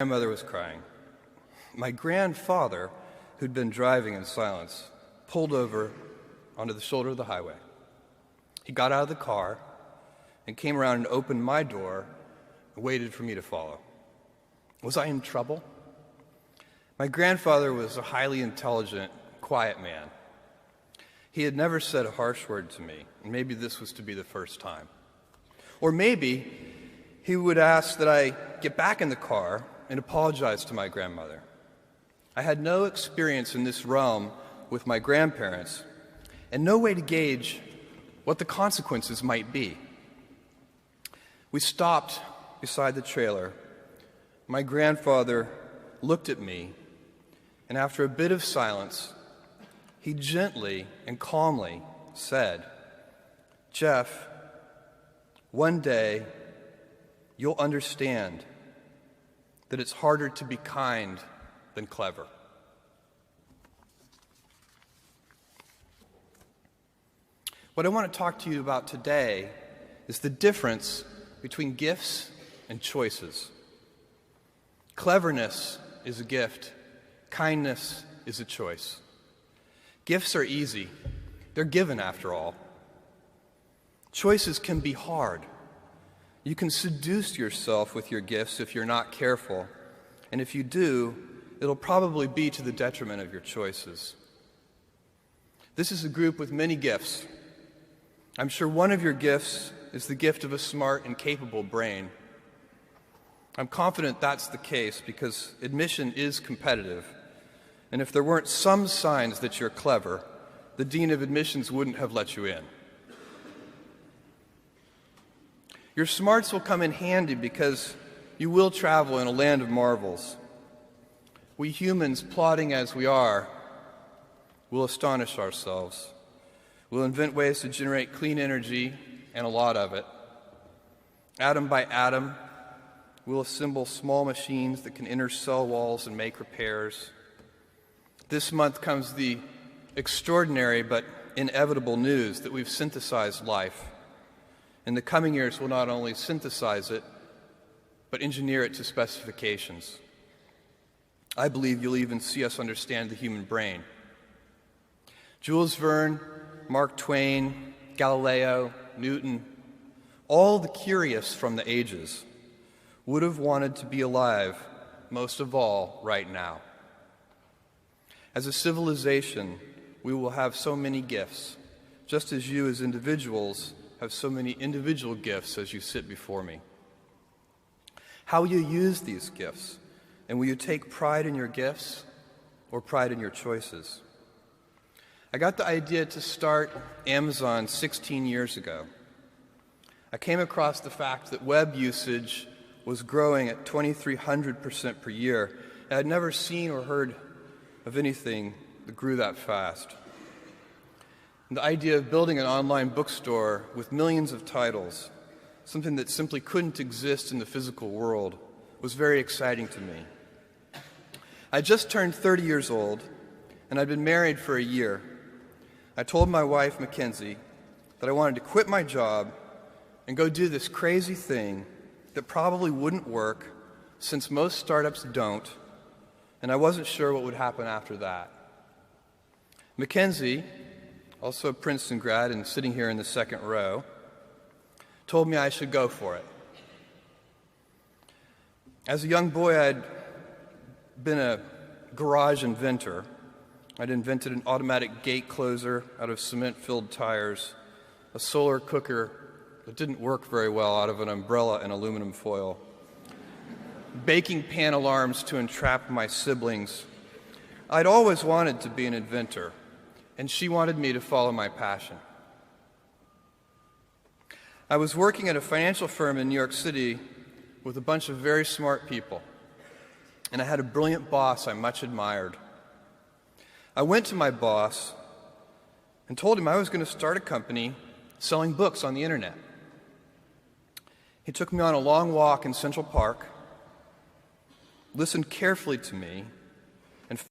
My grandmother was crying. My grandfather, who'd been driving in silence, pulled over onto the shoulder of the highway. He got out of the car and came around and opened my door and waited for me to follow. Was I in trouble? My grandfather was a highly intelligent, quiet man. He had never said a harsh word to me, and maybe this was to be the first time. Or maybe he would ask that I get back in the car and apologize to my grandmother. I had no experience in this realm with my grandparents and no way to gauge what the consequences might be. We stopped beside the trailer. My grandfather looked at me, and after a bit of silence, he gently and calmly said, "Jeff, one day you'll understand that it's harder to be kind than clever." What I want to talk to you about today is the difference between gifts and choices. Cleverness is a gift. Kindness is a choice. Gifts are easy. They're given, after all. Choices can be hard. You can seduce yourself with your gifts if you're not careful, and if you do, it'll probably be to the detriment of your choices. This is a group with many gifts. I'm sure one of your gifts is the gift of a smart and capable brain. I'm confident that's the case because admission is competitive, and if there weren't some signs that you're clever, the dean of admissions wouldn't have let you in. Your smarts will come in handy because you will travel in a land of marvels. We humans, plodding as we are, will astonish ourselves. We'll invent ways to generate clean energy, and a lot of it. Atom by atom, we'll assemble small machines that can enter cell walls and make repairs. This month comes the extraordinary but inevitable news that we've synthesized life. In the coming years, we'll not only synthesize it, but engineer it to specifications. I believe you'll even see us understand the human brain. Jules Verne, Mark Twain, Galileo, Newton, all the curious from the ages would have wanted to be alive, most of all, right now. As a civilization, we will have so many gifts, just as you as individuals have so many individual gifts as you sit before me. How will you use these gifts? And will you take pride in your gifts or pride in your choices? I got the idea to start Amazon 16 years ago. I came across the fact that web usage was growing at 2,300% per year. And I'd never seen or heard of anything that grew that fast. And the idea of building an online bookstore with millions of titles, something that simply couldn't exist in the physical world, was very exciting to me. I just turned 30 years old, and I'd been married for a year. I told my wife, Mackenzie, that I wanted to quit my job and go do this crazy thing that probably wouldn't work, since most startups don't, and I wasn't sure what would happen after that. Mackenzie, also a Princeton grad and sitting here in the second row, told me I should go for it. As a young boy, I'd been a garage inventor. I'd invented an automatic gate closer out of cement-filled tires, a solar cooker that didn't work very well out of an umbrella and aluminum foil, baking pan alarms to entrap my siblings. I'd always wanted to be an inventor, and she wanted me to follow my passion. I was working at a financial firm in New York City with a bunch of very smart people, and I had a brilliant boss I much admired. I went to my boss and told him I was going to start a company selling books on the internet. He took me on a long walk in Central Park, listened carefully to me,